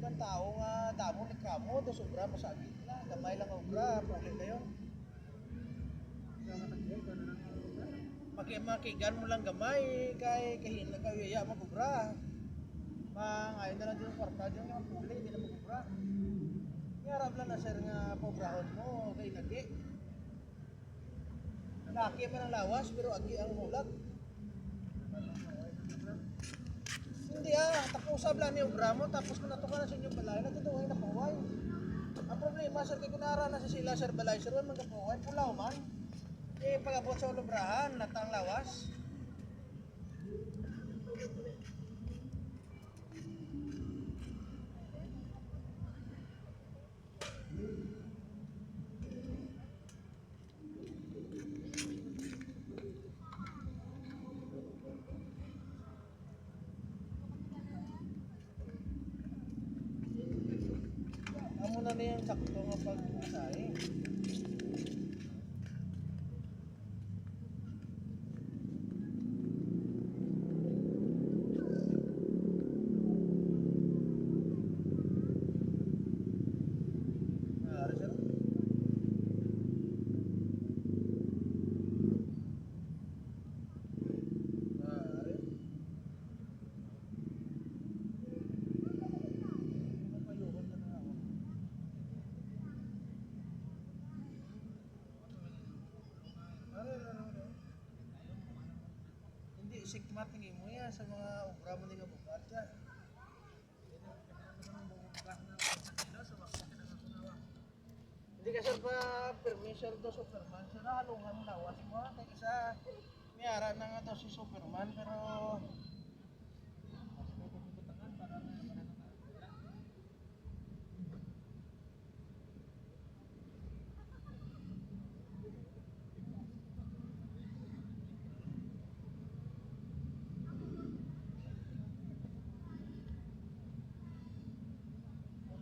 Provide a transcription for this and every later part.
ibang tao nga damo ni kamo do sobra masakit na gamay lang ang obra problem na yun. Makigan mo lang gamay kay kahin kayo ya magobra. Ngayon na lang din kwarta dyan nga puli hindi na magobra. Yarab lang na sir nga pobrahon mo kay lagi. Laki man ang lawas pero agi ang mulag. Hindi tapos lang ni obra mo tapos kung natuka na sa inyong balay natutuhay na paway. Ang problema sir kay kunara na sa sila sir balay sir man magpaway pulaw man. Pag-abot sa ulubrahan natang lawas. Amo na niya yung sakto nga pag-asay. Hindi, sikmat tingin mo yan sa mga obra mo nga bukat yan. Hindi ka sir pa permission to Superman. Sir, halungan mo lawas mo. Kaya isa, may ara na nga to si Superman pero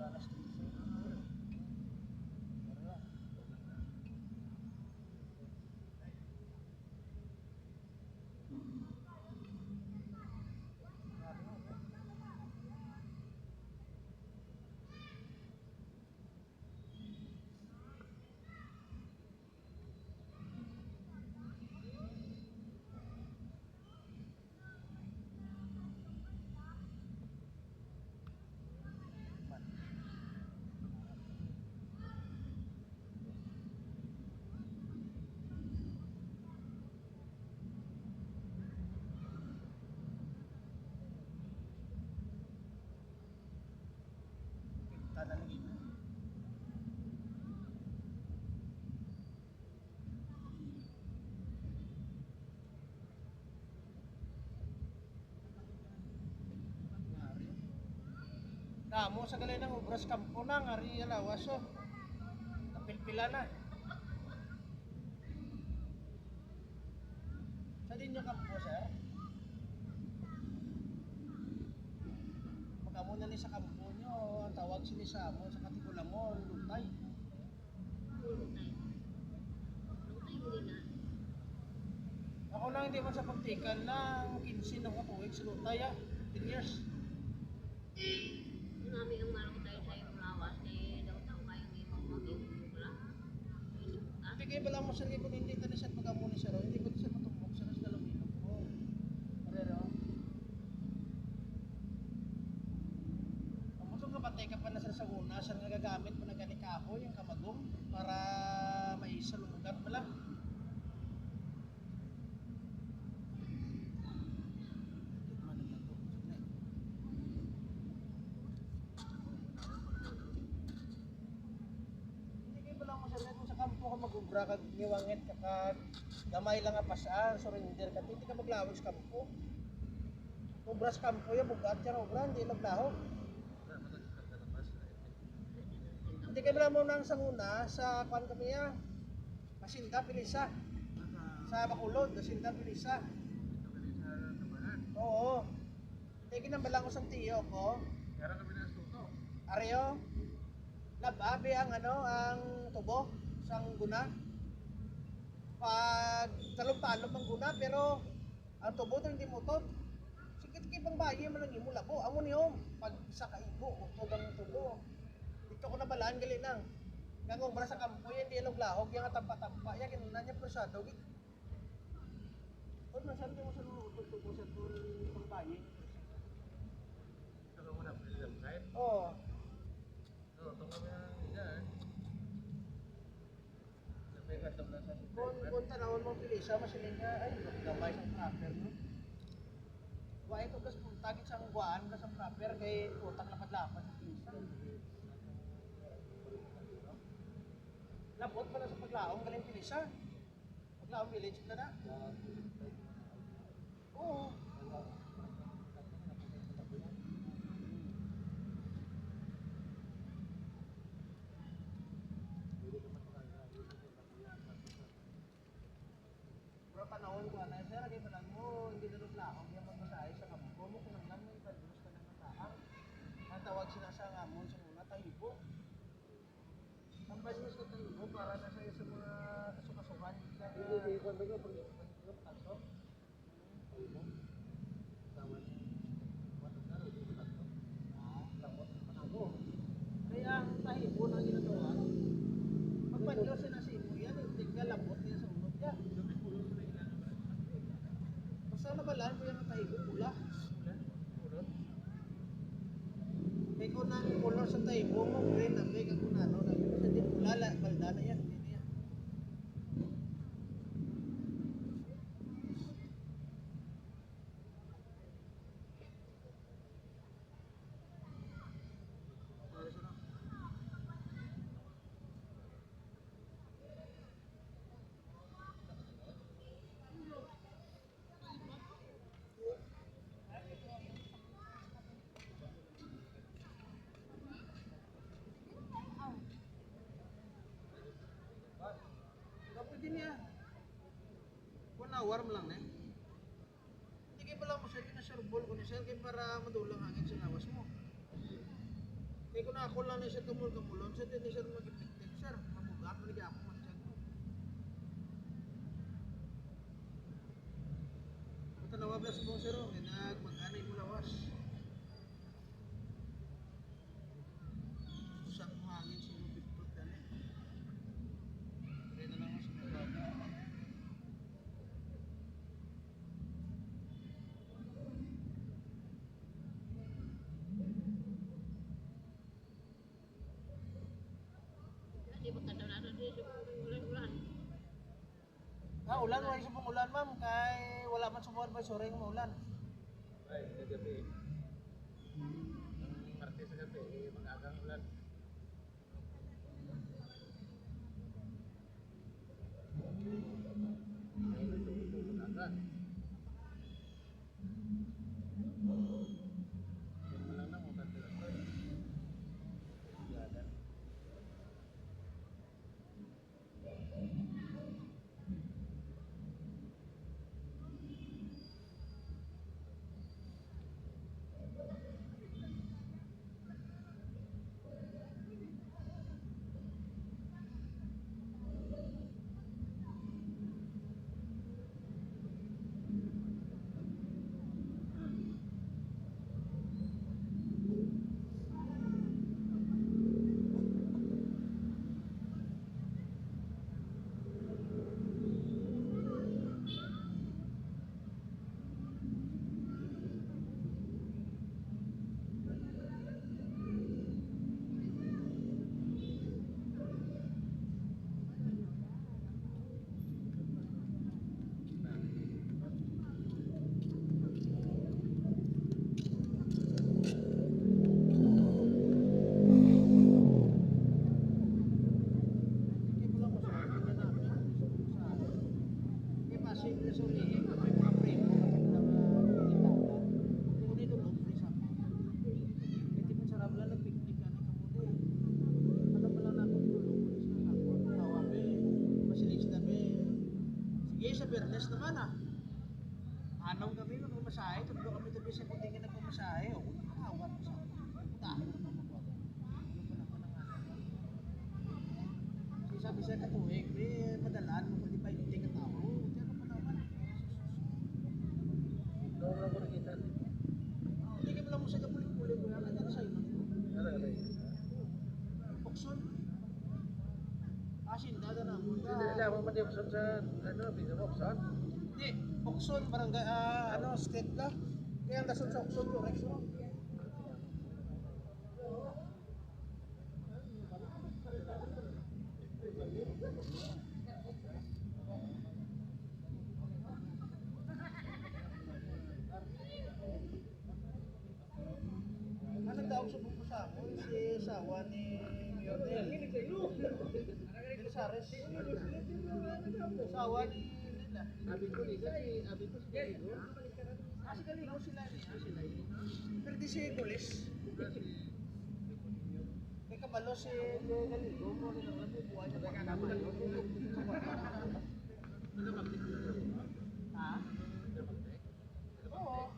wala na station. Tanan gito. Damo sa galay ng obras kampo na nga ri lawas oh. Napilpila na. Sa din yung kampo sir. Pagkamo na ni sa kampo nyo, ang tawag sini sa amo sa Katikulamon, Lutay. Ako lang hindi man sa pagtikan ng 15 ng katuwig sa Lutay 10 years. Nami ang marang tayo sa yung lawas ni daw tao kayong imong maging wala. Hindi kayo bala mo sir kung hindi tayo siya pagkamo ni sir, hindi ko siya matumbok sa dalawang minok ko. Pero Kamusong kapatay ka pa na sir sa una, sir nga gagamit mo na gani kahoy yung kamagong para maisa lumugat mo lang. Kampo ka mag-ubra kag niwangit ka kag gamay lang nga pasaan surrender ka hindi ka maglawig sa kampo. Ubra sa kampo ya bugat ya ubra hindi naglahog. Hindi ka bala mo nang sanguna sa kwan kami ya. Masinda pilisa. Sa Bacolod, Masinda pilisa. Oo. Hindi kinambala ko sa tiyo ko. Kaya kami na suto. Areo. Lababi ang ang tubo sang guna. Pag talong-talong ang guna pero ang tubo ito hindi mutot. Sikit Kay pang bayi man lang imo labo. Amo niyo pag sa kaigo utod ang tulo. Dito ko na balaan gali nang. Gangong bara sa kampo yan di alog lahog yang tampa-tampa ya kinuna niya prosado gid. Kung masan mo sa utod tubo sa tul pang bayi. Saka mo na freedom kahit. Oh, So, tungkol na yan. Sabi ka sa sa kung tanawon mo pilisa masilin ka ay gamay sa proper no. Wa ito kas tagit sang guaan ka sa proper kay utak lapad-lapad sa pilisa. Labot pa na sa paglaong galing pilisa. Paglaong village ka na. Oo. Pero panahon ko na sir, kay panan mo hindi na laong yung magmasahe sa kampo mo kung lang may padus ka ng mataang. Ang tawag sila sa ngamon sa una tahibo. Ang padus sa tahibo para na sa mga kasukasuhan ka. Hindi ko ba pag tanto. Kaya ang tahibo na ginagawa, pagpanyo sinasimo yan, tinggal labot niya sa unod niya. Basta nabalaan mo yan ang tahibo pula. Kaya kung nang color sa tahibo mo, green na may kung ano, sa din pula, balda na yan. Hindi na yan. Pwede niya. 1 hour mo lang na eh. Hindi kayo pala mo sir, kinaserbol ko ni sir, kaya para madulang hangin sa lawas mo. Kaya kung ako lang na siya tumul-kamulon, sir, hindi sir mag-ipiktik sir. Mabugat, maligay ako man-check mo. Punta na wabla sa buong sir, kaya nag-mag-anay mo lawas. Susak mo hangin sa mga pipot dali. Kaya na lang mas mga. Di ba kadalanan din sa ulan-ulan? Ulan, wala sa pong ulan ma'am, kay wala man sa buwan ba, sure yung ulan. Ay, sa gabi. Ang Martes sa gabi, mag-agang ulan. Ay, nagtutulog mag-agang. Yan mo lang na, mga kandidato. Yadan. Bernes naman ah. Anong kami nagpumasahe, tatlo kami tabi sa kundi nga nagpumasahe. O, nakawat ko sa tayo na magwala. Ano pa naman ang ano? Sabi sa katuwing, madalaan mo kundi pa hindi ka tao. Diyan ka pa naman. Doon lang ko nakita. man yung sa ano, bisa mo saan? Hindi, Okson, barangay, state ka. Kaya ang dasun sa Okson, Rex mo. Anong tawag sa buko sa ako? Si Sawa ni Mayor Elisares. Sawa ni Lila. Abi ko ni Galigo. Si Galigo sila niya. Pero di si Gulis. May kabalo si Galigo. Mo rin naman bubuhay na pagkakama yun. Ha? Oo.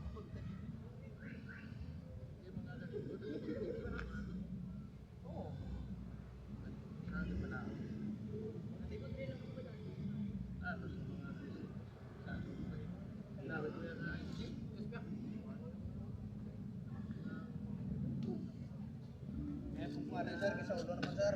Oo. Kaya kung sir, kasi ulo naman sir.